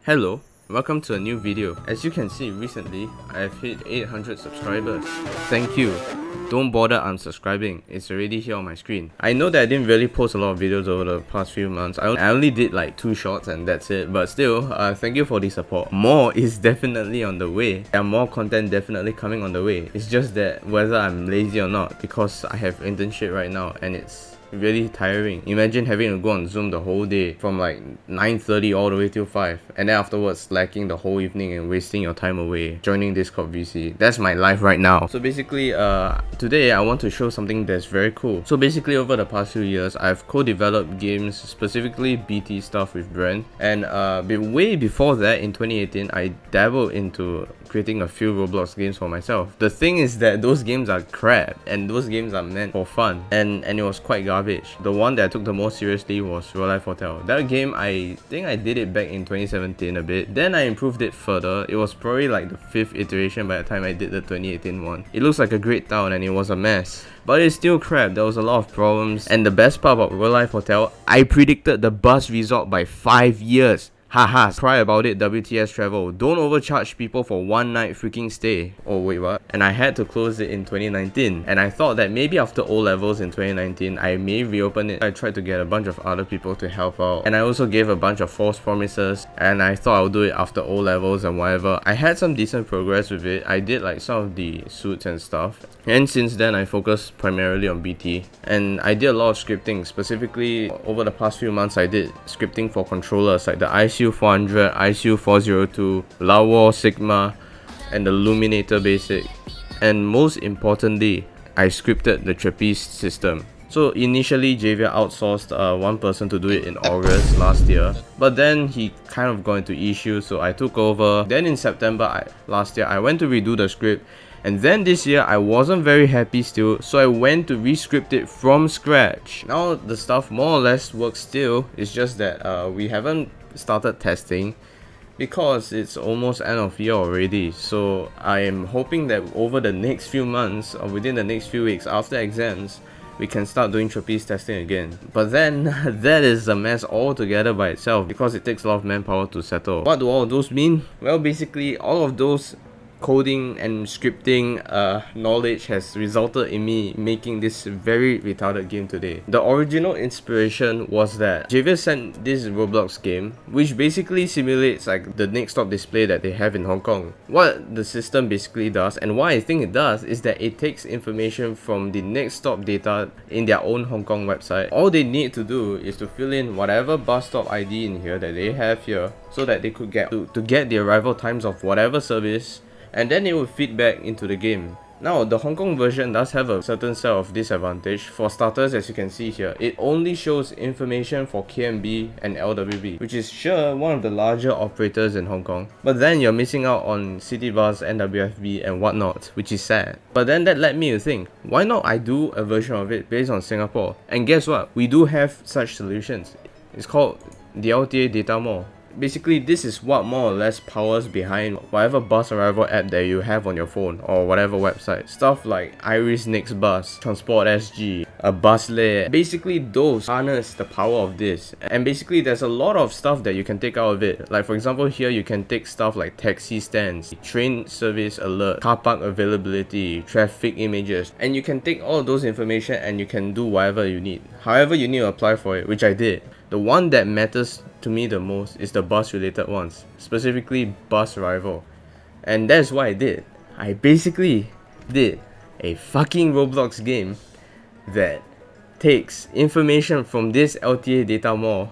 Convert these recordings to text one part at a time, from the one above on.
Hello, welcome to a new video. As you can see, recently I've hit 800 subscribers. Thank you. Don't bother unsubscribing, it's already here on my screen. I know that I didn't really post a lot of videos over the past few months. I only did like 2 shorts and that's it, but still, thank you for the support. More is definitely on the way. There are more content definitely coming on the way. It's just that whether I'm lazy or not, because I have internship right now and it's really tiring. Imagine having to go on Zoom the whole day from like 9:30 all the way till 5 and then afterwards slacking the whole evening and wasting your time away joining Discord VC. That's my life right now. So basically today I want to show something that's very cool. So basically over the past few years I've co-developed games, specifically BT stuff with Brent, and way before that in 2018 I dabbled into creating a few Roblox games for myself. The thing is that those games are crap and those games are meant for fun, and it was quite garbage. The one that I took the most seriously was Real Life Hotel. That game, I think I did it back in 2017 a bit, then I improved it further. It was probably like the 5th iteration by the time I did the 2018 one. It looks like a great town and it was a mess, but it's still crap. There was a lot of problems, and the best part about Real Life Hotel, I predicted the bus resort by 5 years. Haha, cry about it, WTS Travel. Don't overcharge people for one night freaking stay. Oh wait, what? And I had to close it in 2019. And I thought that maybe after O-levels in 2019, I may reopen it. I tried to get a bunch of other people to help out. And I also gave a bunch of false promises. And I thought I would do it after O-levels and whatever. I had some decent progress with it. I did like some of the suits and stuff. And since then, I focused primarily on BT. And I did a lot of scripting. Specifically, over the past few months, I did scripting for controllers like the ICU 400, ICU 402, Lawo Sigma, and the Luminator Basic. And most importantly, I scripted the trapeze system. So initially Javier outsourced one person to do it in August last year, but then he kind of got into issues, so I took over. Then in September last year I went to redo the script, and then this year I wasn't very happy still, so I went to rescript it from scratch. Now the stuff more or less works still, it's just that we haven't started testing because it's almost end of year already. So I am hoping that over the next few months or within the next few weeks after exams, we can start doing trapeze testing again. But then that is a mess altogether by itself because it takes a lot of manpower to settle. What do all of those mean? Well, basically all of those coding and scripting knowledge has resulted in me making this very retarded game today. The original inspiration was that Javier sent this Roblox game which basically simulates like the next stop display that they have in Hong Kong. What the system basically does, and why I think it does, is that it takes information from the next stop data in their own Hong Kong website. All they need to do is to fill in whatever bus stop ID in here that they have here so that they could get to get the arrival times of whatever service, and then it will feed back into the game. Now, the Hong Kong version does have a certain set of disadvantage. For starters, as you can see here, it only shows information for KMB and LWB, which is sure one of the larger operators in Hong Kong. But then you're missing out on Citybus, NWFB and whatnot, which is sad. But then that led me to think, why not I do a version of it based on Singapore? And guess what? We do have such solutions. It's called the LTA Data Mall. Basically, this is what more or less powers behind whatever bus arrival app that you have on your phone or whatever website. Stuff like Iris Next Bus, Transport SG, a Buslet. Basically, those harness the power of this. And basically, there's a lot of stuff that you can take out of it. Like for example, here you can take stuff like taxi stands, train service alert, car park availability, traffic images, and you can take all of those information and you can do whatever you need. However, you need to apply for it, which I did. The one that matters to me the most is the bus related ones, specifically bus arrival. And that's what I did. I basically did a fucking Roblox game that takes information from this LTA data mall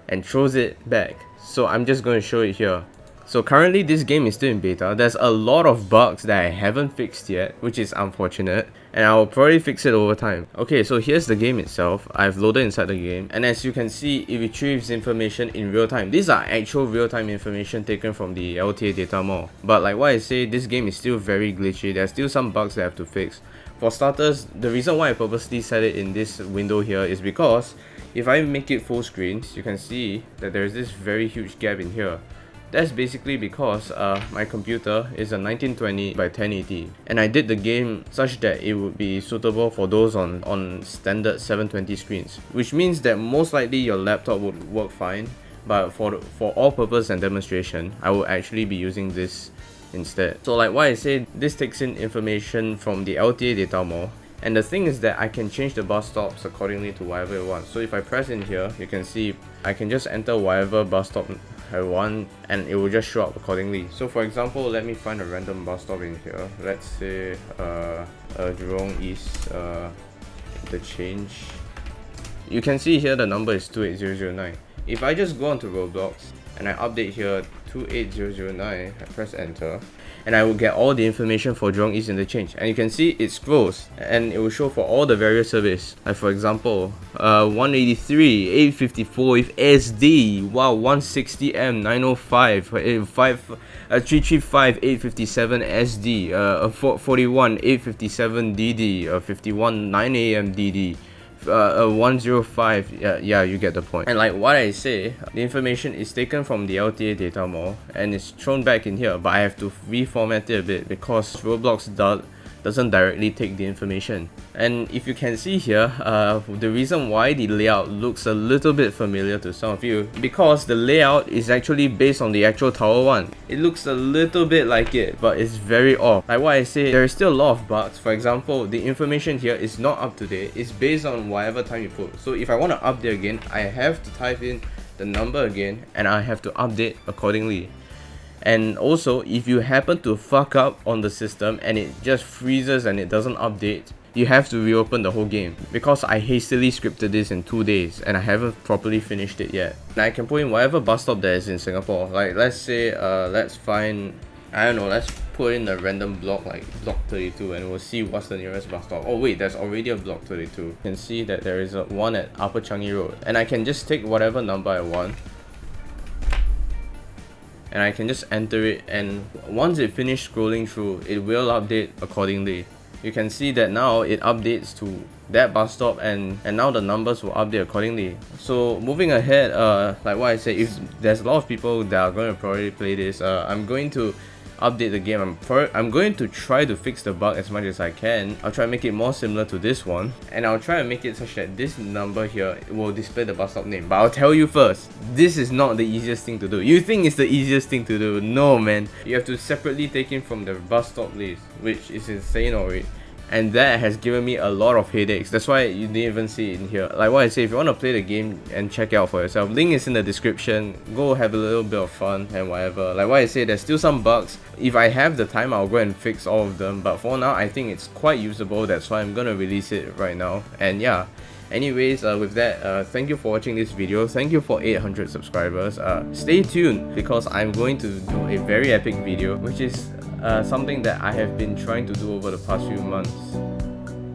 and throws it back. So I'm just going to show it here. So currently this game is still in beta. There's a lot of bugs that I haven't fixed yet, which is unfortunate, and I'll probably fix it over time. Okay, so here's the game itself. I've loaded inside the game, and as you can see, it retrieves information in real time. These are actual real-time information taken from the LTA data mall. But like what I say, this game is still very glitchy. There's still some bugs that I have to fix. For starters, the reason why I purposely set it in this window here is because if I make it full screen, you can see that there's this very huge gap in here. That's basically because my computer is a 1920 by 1080 and I did the game such that it would be suitable for those on standard 720 screens, which means that most likely your laptop would work fine, but for all purpose and demonstration, I will actually be using this instead. So like what I said, this takes in information from the LTA data model, and the thing is that I can change the bus stops accordingly to whatever I want. So if I press in here, you can see I can just enter whatever bus stop I want and it will just show up accordingly. So for example, let me find a random bus stop in here. Let's say Jurong East Interchange. You can see here the number is 28009. If I just go onto Roblox and I update here 28009, I press enter, and I will get all the information for Jurong East Interchange, and you can see it scrolls and it will show for all the various surveys. Like for example, 183, 854 with SD, wow, 160M, 905, 335, 857 SD, 41, 857 DD, 51, 9 AM DD. 105, yeah, you get the point. And like what I say, the information is taken from the LTA data model and it's thrown back in here, but I have to reformat it a bit because Roblox doesn't directly take the information. And if you can see here, the reason why the layout looks a little bit familiar to some of you, because the layout is actually based on the actual tower one. It looks a little bit like it, but it's very off. Like what I say, there is still a lot of bugs. For example, the information here is not up to date. It's based on whatever time you put. So if I want to update again, I have to type in the number again and I have to update accordingly. And also, if you happen to fuck up on the system and it just freezes and it doesn't update, you have to reopen the whole game, because I hastily scripted this in 2 days and I haven't properly finished it yet. And I can put in whatever bus stop there is in Singapore. Like let's say let's find, I don't know, let's put in a random block like block 32 and we'll see what's the nearest bus stop. Oh wait, there's already a block 32. You can see that there is one at Upper Changi Road, and I can just take whatever number I want and I can just enter it, and once it finishes scrolling through, it will update accordingly. You can see that now it updates to that bus stop, and now the numbers will update accordingly. So moving ahead, like what I said, if there's a lot of people that are going to probably play this, I'm going to update the game. I'm going to try to fix the bug as much as I can. I'll try to make it more similar to this one, and I'll try to make it such that this number here will display the bus stop name. But I'll tell you first, this is not the easiest thing to do. You think it's the easiest thing to do? No man, you have to separately take in from the bus stop list, which is insane already. And that has given me a lot of headaches. That's why you didn't even see it in here. Like what I say, if you want to play the game and check it out for yourself, link is in the description. Go have a little bit of fun and whatever. Like what I say, there's still some bugs. If I have the time, I'll go and fix all of them, but for now I think it's quite usable. That's why I'm gonna release it right now. And yeah, anyways, with that, thank you for watching this video. Thank you for 800 subscribers. Stay tuned, because I'm going to do a very epic video, which is something that I have been trying to do over the past few months,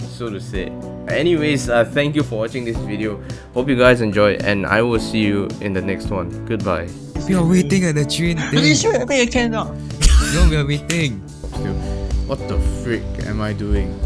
so to say. Anyways, thank you for watching this video. Hope you guys enjoyed, and I will see you in the next one. Goodbye. We are waiting at the train. Pretty sure you cannot. No, we are waiting. What the frick am I doing?